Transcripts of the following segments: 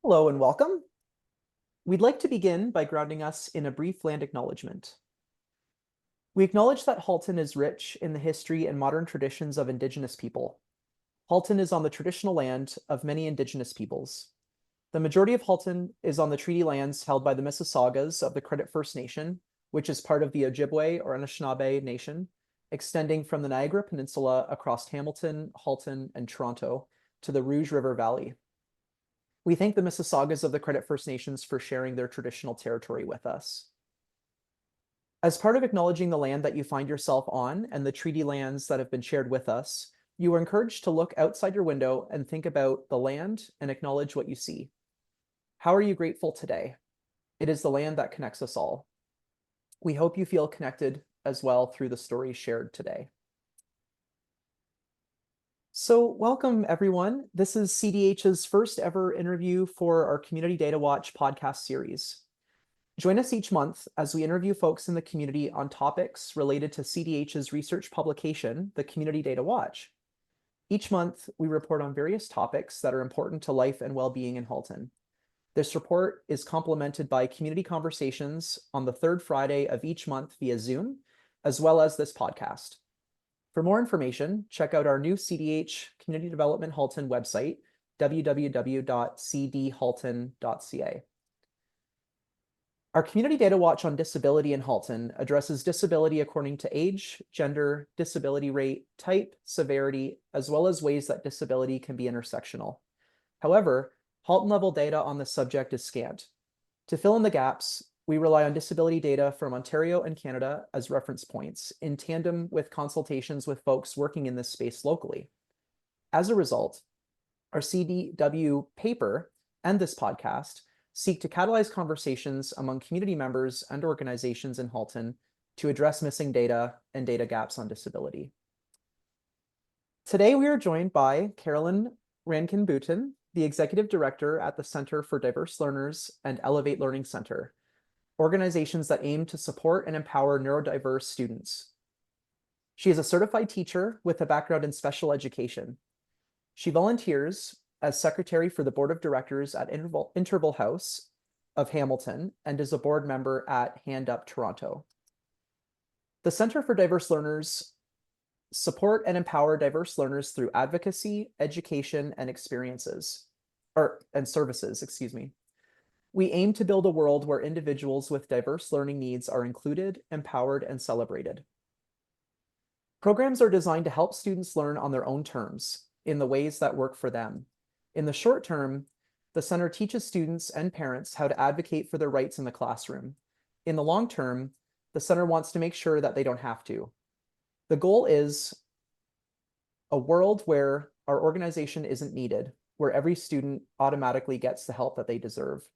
Hello and welcome. We'd like to begin by grounding us in a brief land acknowledgement. We acknowledge that Halton is rich in the history and modern traditions of Indigenous people. Halton is on the traditional land of many Indigenous peoples. The majority of Halton is on the treaty lands held by the Mississaugas of the Credit First Nation, which is part of the Ojibwe or Anishinaabe Nation, extending from the Niagara Peninsula across Hamilton, Halton, and Toronto to the Rouge River Valley. We thank the Mississaugas of the Credit First Nations for sharing their traditional territory with us. As part of acknowledging the land that you find yourself on and the treaty lands that have been shared with us, you are encouraged to look outside your window and think about the land and acknowledge what you see. How are you grateful today? It is the land that connects us all. We hope you feel connected as well through the stories shared today. So welcome everyone. This is CDH's first ever interview for our Community Data Watch podcast series. Join us each month as we interview folks in the community on topics related to CDH's research publication, the Community Data Watch. Each month, we report on various topics that are important to life and well-being in Halton. This report is complemented by community conversations on the third Friday of each month via Zoom, as well as this podcast. For more information, check out our new CDH Community Development Halton website, www.cdhalton.ca. Our Community Data Watch on Disability in Halton addresses disability according to age, gender, disability rate, type, severity, as well as ways that disability can be intersectional. However, Halton-level data on this subject is scant. To fill in the gaps, we rely on disability data from Ontario and Canada as reference points in tandem with consultations with folks working in this space locally. As a result, our CDW paper and this podcast seek to catalyze conversations among community members and organizations in Halton to address missing data and data gaps on disability. Today, we are joined by Carolyn Rankin-Boutin, the Executive Director at the Center for Diverse Learners and Elevate Learning Center, organizations that aim to support and empower neurodiverse students. She is a certified teacher with a background in special education. She volunteers as secretary for the board of directors at Interval House of Hamilton and is a board member at Hand Up Toronto. The Center for Diverse Learners support and empower diverse learners through advocacy, education, and services. We aim to build a world where individuals with diverse learning needs are included, empowered, and celebrated. Programs are designed to help students learn on their own terms, in the ways that work for them. In the short term, the center teaches students and parents how to advocate for their rights in the classroom. In the long term, the center wants to make sure that they don't have to. The goal is a world where our organization isn't needed, where every student automatically gets the help that they deserve.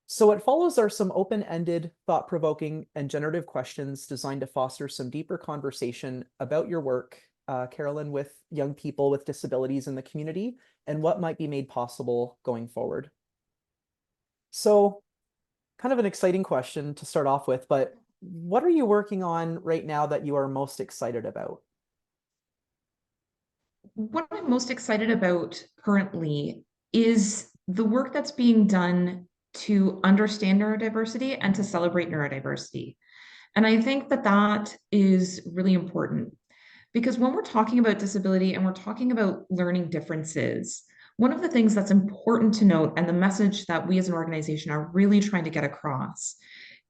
So what follows are some open-ended, thought-provoking, and generative questions designed to foster some deeper conversation about your work, Carolyn, with young people with disabilities in the community and what might be made possible going forward. So kind of an exciting question to start off with, but what are you working on right now that you are most excited about? What I'm most excited about currently is the work that's being done to understand neurodiversity and to celebrate neurodiversity. And I think that that is really important because when we're talking about disability and we're talking about learning differences, one of the things that's important to note, and the message that we as an organization are really trying to get across,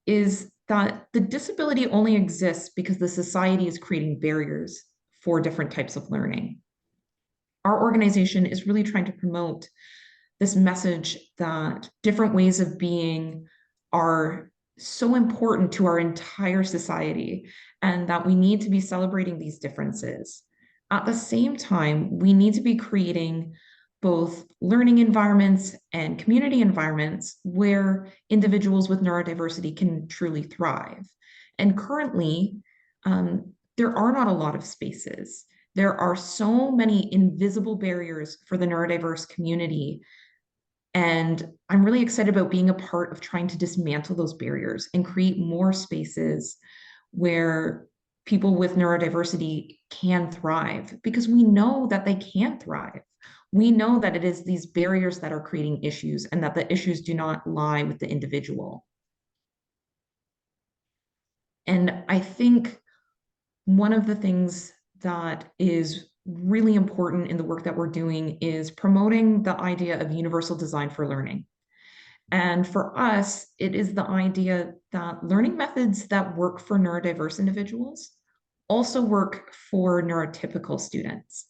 is that the disability only exists because the society is creating barriers for different types of learning. Our organization is really trying to promote this message that different ways of being are so important to our entire society and that we need to be celebrating these differences. At the same time, we need to be creating both learning environments and community environments where individuals with neurodiversity can truly thrive. And currently, there are not a lot of spaces. There are so many invisible barriers for the neurodiverse community. And I'm really excited about being a part of trying to dismantle those barriers and create more spaces where people with neurodiversity can thrive, because we know that they can thrive. we know that it is these barriers that are creating issues and that the issues do not lie with the individual. And I think one of the things that is really important in the work that we're doing is promoting the idea of universal design for learning. And for us, it is the idea that learning methods that work for neurodiverse individuals also work for neurotypical students.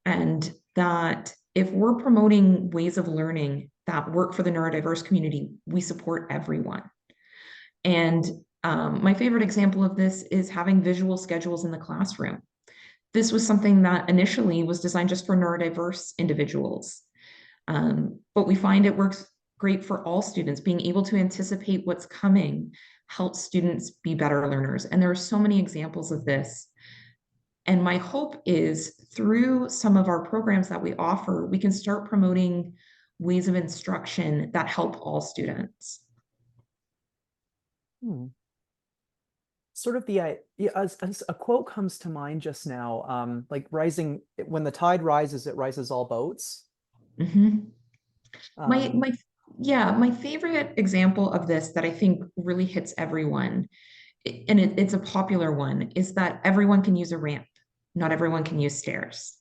And that if we're promoting ways of learning that work for the neurodiverse community, we support everyone. And my favorite example of this is having visual schedules in the classroom. This was something that initially was designed just for neurodiverse individuals. But we find it works great for all students. Being able to anticipate what's coming helps students be better learners. And there are so many examples of this. And my hope is through some of our programs that we offer, we can start promoting ways of instruction that help all students. Sort of as a quote comes to mind just now, like rising, when the tide rises, it rises all boats. Mm-hmm. My favorite example of this that I think really hits everyone, and it's a popular one, is that everyone can use a ramp, not everyone can use stairs.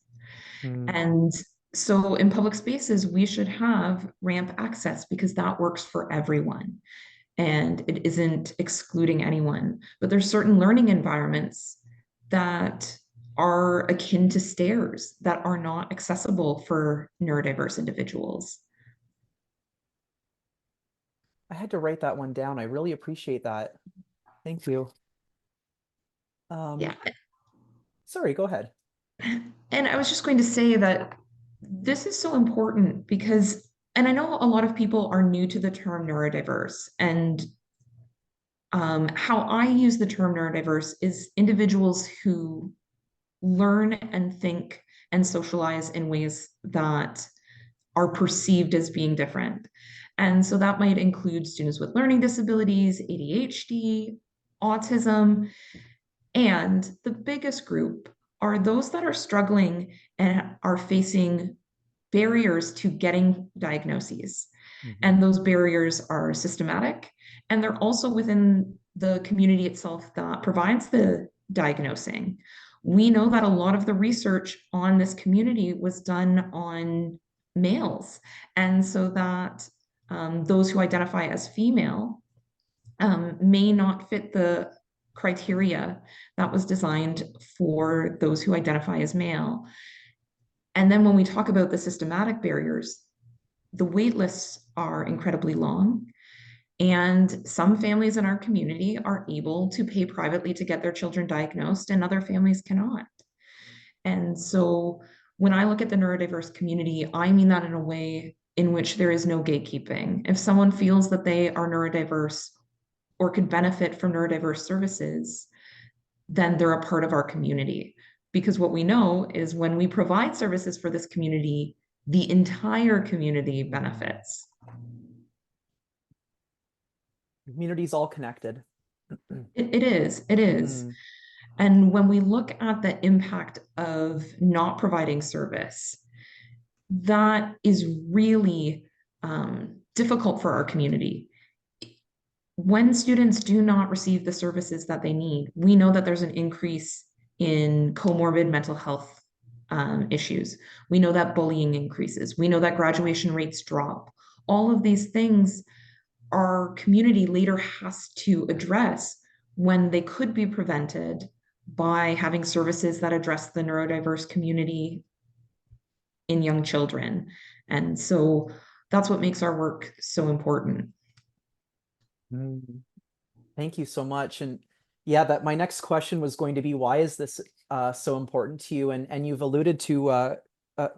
And so in public spaces, we should have ramp access because that works for everyone and it isn't excluding anyone. But there's certain learning environments that are akin to stairs that are not accessible for neurodiverse individuals. I had to write that one down. I really appreciate that. Thank you. Yeah. Sorry, go ahead. And I was just going to say that this is so important because, and I know a lot of people are new to the term neurodiverse, and how I use the term neurodiverse is individuals who learn and think and socialize in ways that are perceived as being different. And so that might include students with learning disabilities, ADHD, autism, and the biggest group are those that are struggling and are facing barriers to getting diagnoses. And those barriers are systematic, and they're also within the community itself that provides the diagnosing. We know that a lot of the research on this community was done on males, and so that those who identify as female may not fit the criteria that was designed for those who identify as male. And then when we talk about the systematic barriers, the wait lists are incredibly long. And some families in our community are able to pay privately to get their children diagnosed, and other families cannot. And so when I look at the neurodiverse community, I mean that in a way in which there is no gatekeeping. If someone feels that they are neurodiverse or could benefit from neurodiverse services, then they're a part of our community. Because what we know is when we provide services for this community, the entire community benefits. The community's all connected. It is. And when we look at the impact of not providing service, that is really difficult for our community. When students do not receive the services that they need, we know that there's an increase in comorbid mental health issues. We know that bullying increases. We know that graduation rates drop. All of these things our community later has to address when they could be prevented by having services that address the neurodiverse community in young children. And so that's what makes our work so important. Thank you so much. And yeah, that my next question was going to be, why is this so important to you? And you've alluded to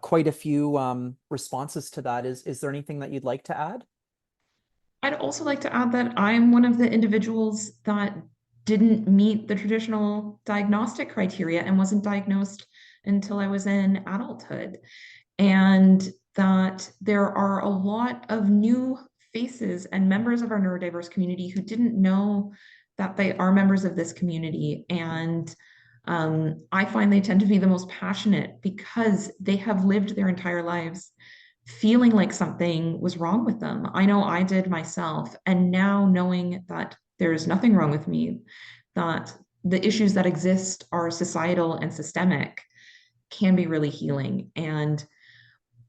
quite a few responses to that. Is there anything that you'd like to add? I'd also like to add that I'm one of the individuals that didn't meet the traditional diagnostic criteria and wasn't diagnosed until I was in adulthood. And that there are a lot of new faces and members of our neurodiverse community who didn't know that they are members of this community. And I find they tend to be the most passionate because they have lived their entire lives feeling like something was wrong with them. I know I did myself. And now knowing that there's nothing wrong with me, that the issues that exist are societal and systemic can be really healing. And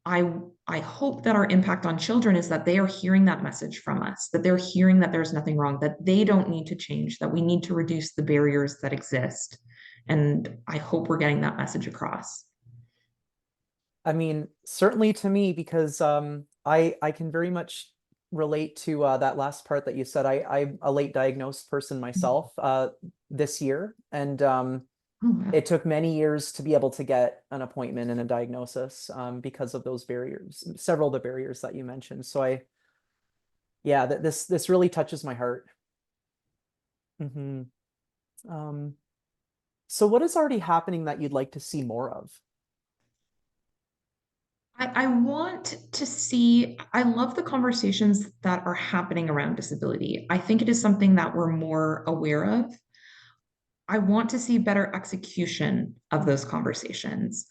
I I hope that our impact on children is that they are hearing that message from us, that they're hearing that there's nothing wrong, that they don't need to change, that we need to reduce the barriers that exist. And I hope we're getting that message across. I mean, certainly to me, because I can very much relate to that last part that you said. I'm a late diagnosed person myself this year, and Oh, wow. it took many years to be able to get an appointment and a diagnosis because of those barriers, several of the barriers that you mentioned. So yeah, this really touches my heart. Hmm. Um, so what is already happening that you'd like to see more of? I want to see, I love the conversations that are happening around disability. I think it is something that we're more aware of. I want to see better execution of those conversations.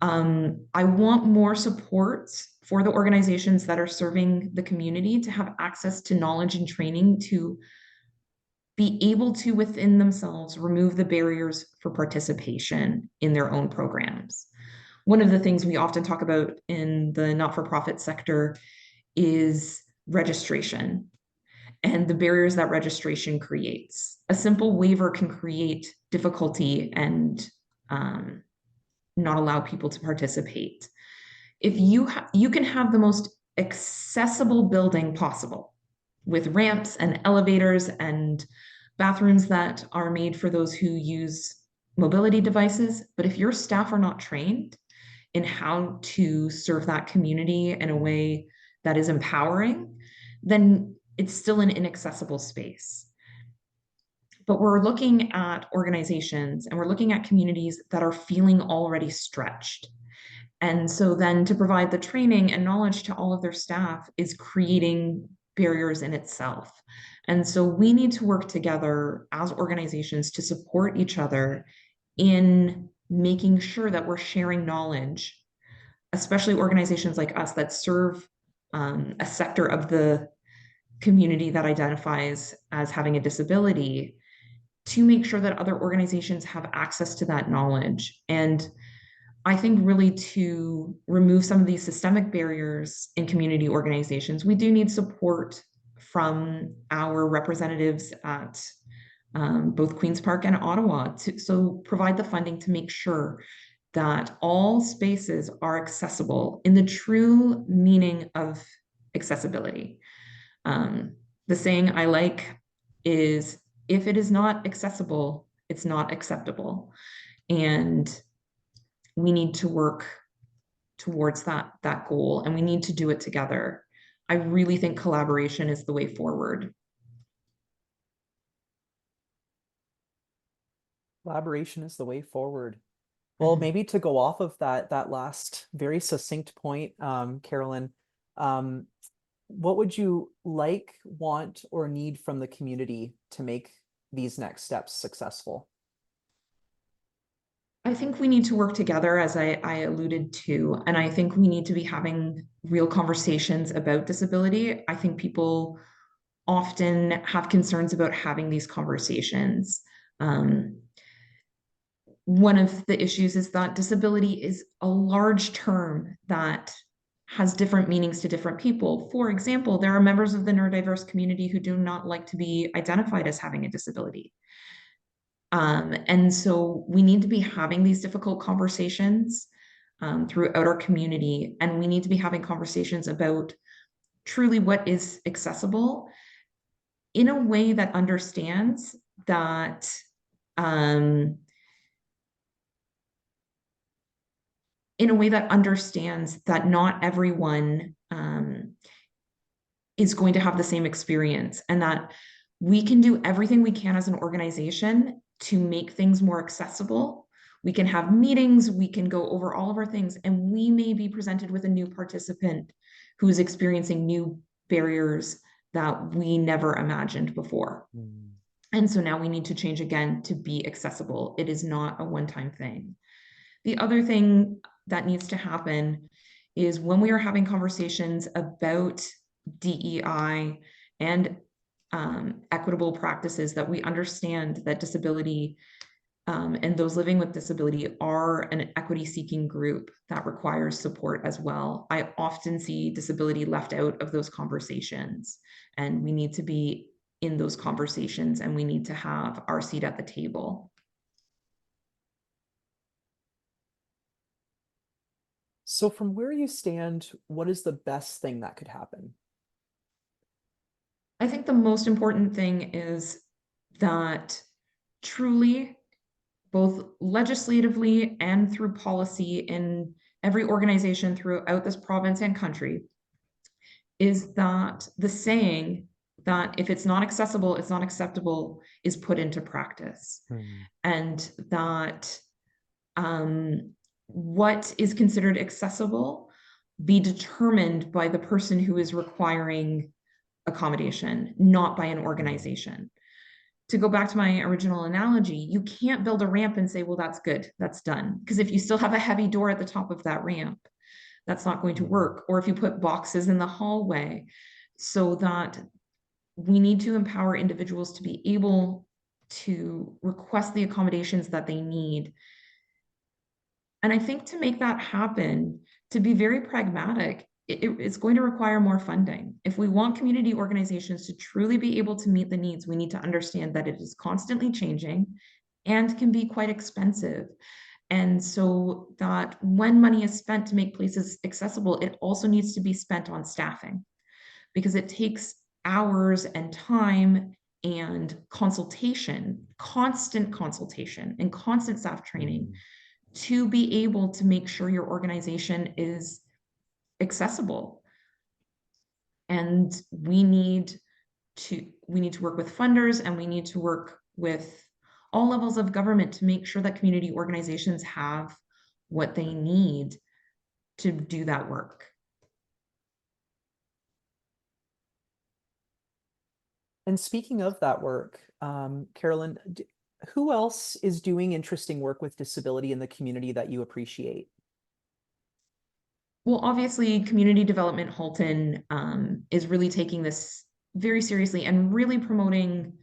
I want more support for the organizations that are serving the community to have access to knowledge and training to be able to, within themselves, remove the barriers for participation in their own programs. One of the things we often talk about in the not for profit sector is registration and the barriers that registration creates. A simple waiver can create difficulty and um, not allow people to participate. If you can have the most accessible building possible with ramps and elevators and bathrooms that are made for those who use mobility devices, but if your staff are not trained in how to serve that community in a way that is empowering, then it's still an inaccessible space. But we're looking at organizations and we're looking at communities that are feeling already stretched. And so then to provide the training and knowledge to all of their staff is creating barriers in itself. And so we need to work together as organizations to support each other in making sure that we're sharing knowledge, especially organizations like us that serve a sector of the community that identifies as having a disability, to make sure that other organizations have access to that knowledge. And I think really to remove some of these systemic barriers in community organizations, we do need support from our representatives at both Queen's Park and Ottawa to so provide the funding to make sure that all spaces are accessible in the true meaning of accessibility. Um, the saying I like is, if it is not accessible, it's not acceptable. And we need to work towards that goal, and we need to do it together. I really think collaboration is the way forward. Collaboration is the way forward. Well, Mhm. maybe to go off of that last very succinct point, Carolyn, um, what would you like, want, or need from the community to make these next steps successful? I think we need to work together, as I alluded to, and I think we need to be having real conversations about disability. I think people often have concerns about having these conversations. Um, One of the issues is that disability is a large term that has different meanings to different people. For example, there are members of the neurodiverse community who do not like to be identified as having a disability. And so we need to be having these difficult conversations throughout our community. And we need to be having conversations about truly what is accessible in a way that understands that not everyone is going to have the same experience, and that we can do everything we can as an organization to make things more accessible. We can have meetings, we can go over all of our things, and we may be presented with a new participant who's experiencing new barriers that we never imagined before. Mm. And so now we need to change again to be accessible. It is not a one-time thing. The other thing that needs to happen is when we are having conversations about DEI and equitable practices, that we understand that disability and those living with disability are an equity-seeking group that requires support as well. I often see disability left out of those conversations, and we need to be in those conversations, and we need to have our seat at the table. So from where you stand, what is the best thing that could happen? I think the most important thing is that truly, both legislatively and through policy in every organization throughout this province and country, is that the saying that if it's not accessible, it's not acceptable is put into practice. And that what is considered accessible be determined by the person who is requiring accommodation, not by an organization. To go back to my original analogy, you can't build a ramp and say, well, that's good, that's done. Because if you still have a heavy door at the top of that ramp, that's not going to work. Or if you put boxes in the hallway, so that we need to empower individuals to be able to request the accommodations that they need. And I think to make that happen, to be very pragmatic, it's going to require more funding. If we want community organizations to truly be able to meet the needs, we need to understand that it is constantly changing and can be quite expensive. And so that when money is spent to make places accessible, it also needs to be spent on staffing, because it takes hours and time and consultation, constant consultation and constant staff training to be able to make sure your organization is accessible. And we need to work with funders, and we need to work with all levels of government to make sure that community organizations have what they need to do that work. And speaking of that work, Carolyn, who else is doing interesting work with disability in the community that you appreciate? Well, obviously, Community Development Halton is really taking this very seriously and really promoting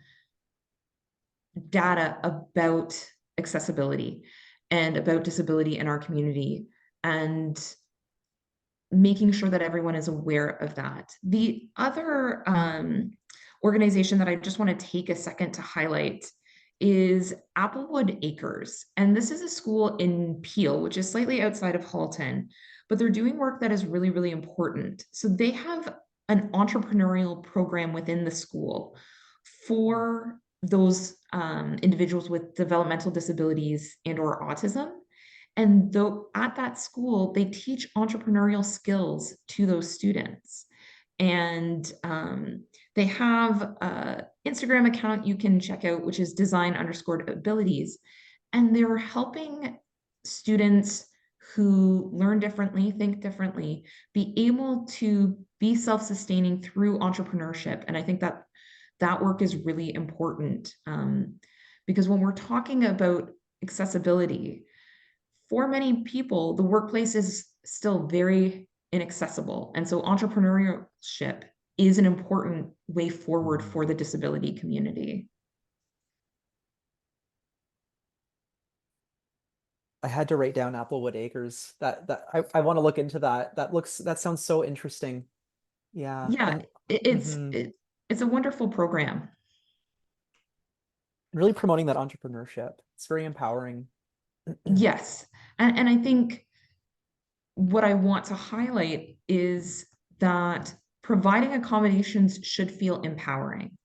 data about accessibility and about disability in our community, and making sure that everyone is aware of that. The other organization that I just want to take a second to highlight is Applewood Acres. And this is a school in Peel, which is slightly outside of Halton, but they're doing work that is really, really important. So they have an entrepreneurial program within the school for those individuals with developmental disabilities and or autism. And though at that school, they teach entrepreneurial skills to those students. And they have an Instagram account you can check out, which is design_abilities. And they're helping students who learn differently, think differently, be able to be self-sustaining through entrepreneurship. And I think that that work is really important, because when we're talking about accessibility, for many people, the workplace is still very inaccessible. And so entrepreneurship is an important way forward for the disability community. I had to write down Applewood Acres. I want to look into that. That sounds so interesting. Yeah. Yeah, And it's a wonderful program. really promoting that entrepreneurship. It's very empowering. Yes. And I think what I want to highlight is that providing accommodations should feel empowering,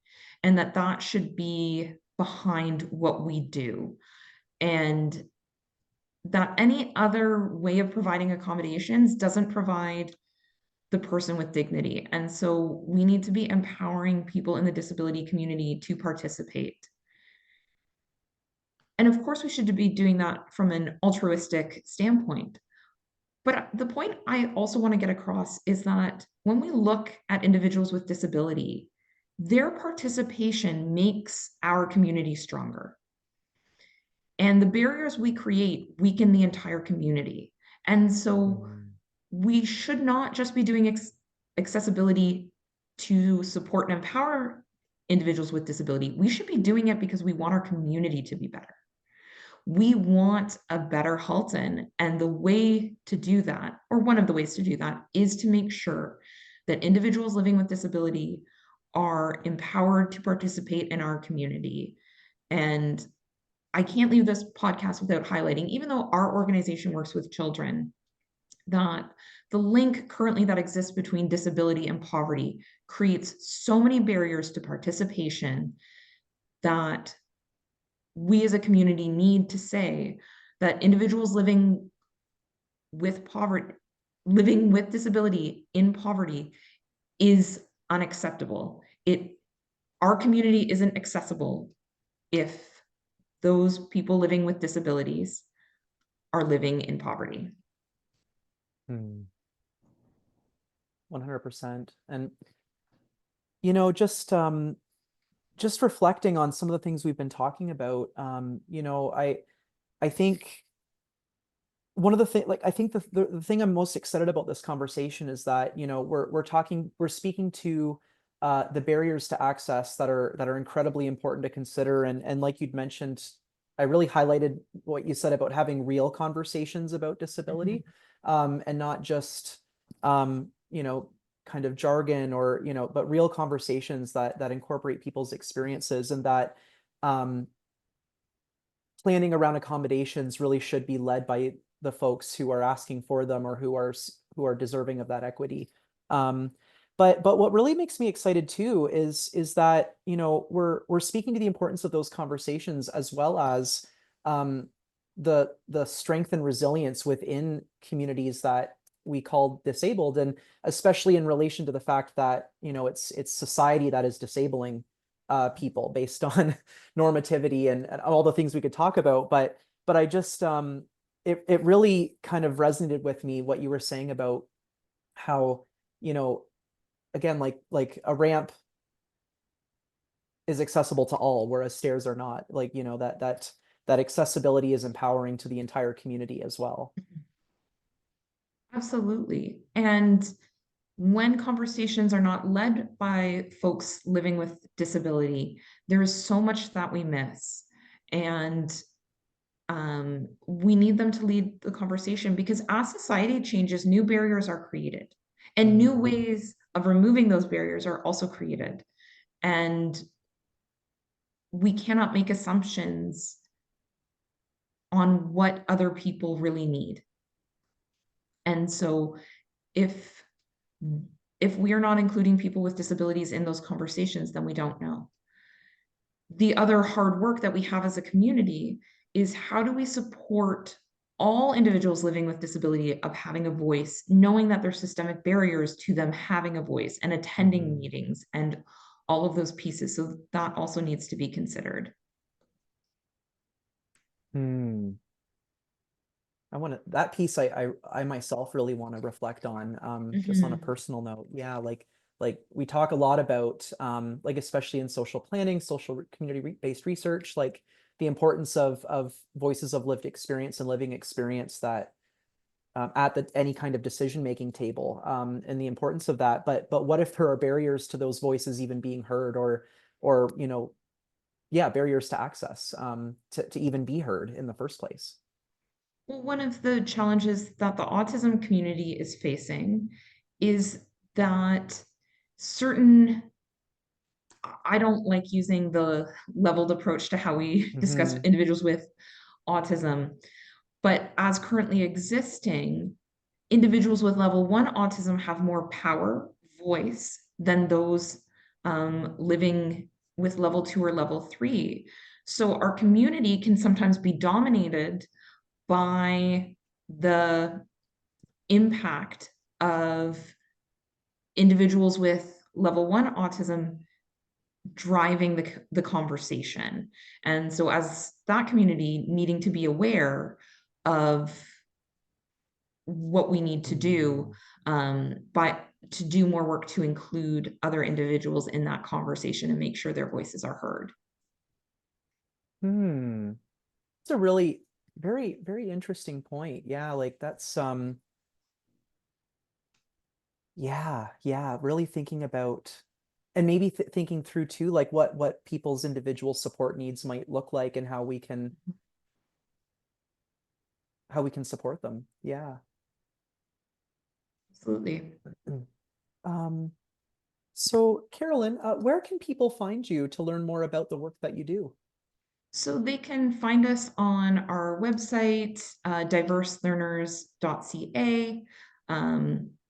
and that that should be behind what we do. And that any other way of providing accommodations doesn't provide the person with dignity. And so we need to be empowering people in the disability community to participate. And of course, we should be doing that from an altruistic standpoint. But the point I also want to get across is that when we look at individuals with disability, their participation makes our community stronger. And the barriers we create weaken the entire community. And so we should not just be doing accessibility to support and empower individuals with disability. We should be doing it because we want our community to be better. We want a better Halton. And the way to do that, or one of the ways to do that, is to make sure that individuals living with disability are empowered to participate in our community. And I can't leave this podcast without highlighting, even though our organization works with children, that the link currently that exists between disability and poverty creates so many barriers to participation that we as a community need to say that individuals living with poverty, living with disability in poverty is unacceptable. Our community isn't accessible if those people living with disabilities are living in poverty. 100%. And, just reflecting on some of the things we've been talking about, I think one of the things, I think the thing I'm most excited about this conversation is that, we're speaking to the barriers to access that are incredibly important to consider. And like you'd mentioned, I really highlighted what you said about having real conversations about disability, and not just, kind of jargon or, but real conversations that incorporate people's experiences, and that planning around accommodations really should be led by the folks who are asking for them, or who are deserving of that equity. But what really makes me excited too is that, we're speaking to the importance of those conversations, as well as the strength and resilience within communities that we call disabled, and especially in relation to the fact that, it's society that is disabling people based on normativity and all the things we could talk about. But I just it really kind of resonated with me what you were saying about how, again, like a ramp is accessible to all, whereas stairs are not. Like, that accessibility is empowering to the entire community as well. Absolutely. And when conversations are not led by folks living with disability, there is so much that we miss. And we need them to lead the conversation, because as society changes, new barriers are created, and new ways of removing those barriers are also created. And we cannot make assumptions on what other people really need. And so if we are not including people with disabilities in those conversations, then we don't know. The other hard work that we have as a community is, how do we support all individuals living with disability of having a voice, knowing that there's systemic barriers to them having a voice and attending meetings and all of those pieces. So that also needs to be considered. That piece I myself really want to reflect on, just on a personal note. Yeah, like we talk a lot about, like, especially in social planning, social community-based research, like the importance of voices of lived experience and living experience that at any kind of decision-making table, and the importance of that. But what if there are barriers to those voices even being heard, or barriers to access, to even be heard in the first place? Well, one of the challenges that the autism community is facing is that I don't like using the leveled approach to how we discuss individuals with autism, but as currently existing, individuals with level 1 autism have more power, voice, than those living with level 2 or level 3. So our community can sometimes be dominated by the impact of individuals with level 1 autism driving the conversation. And so as that community needing to be aware of what we need to do, but to do more work to include other individuals in that conversation and make sure their voices are heard. Hmm. It's a really very, very interesting point. Yeah, like that's yeah, really thinking about and maybe thinking through too, like what people's individual support needs might look like and how we can support them. Yeah. Absolutely. Um, so Carolyn, where can people find you to learn more about the work that you do? So they can find us on our website, diverselearners.ca.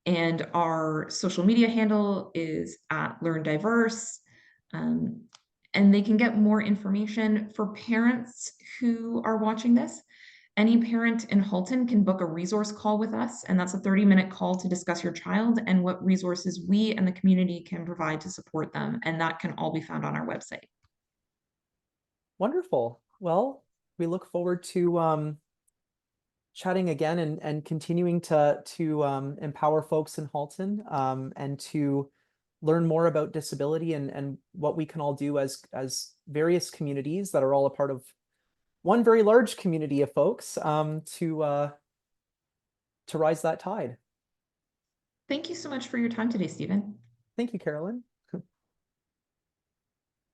And our social media handle is at LearnDiverse. Um, and they can get more information for parents who are watching this. Any parent in Halton can book a resource call with us, and that's a 30-minute call to discuss your child and what resources we and the community can provide to support them. And that can all be found on our website. Wonderful. Well, we look forward to chatting again and continuing to empower folks in Halton and to learn more about disability and what we can all do as various communities that are all a part of one very large community of folks to rise that tide. Thank you so much for your time today, Stephen. Thank you, Carolyn.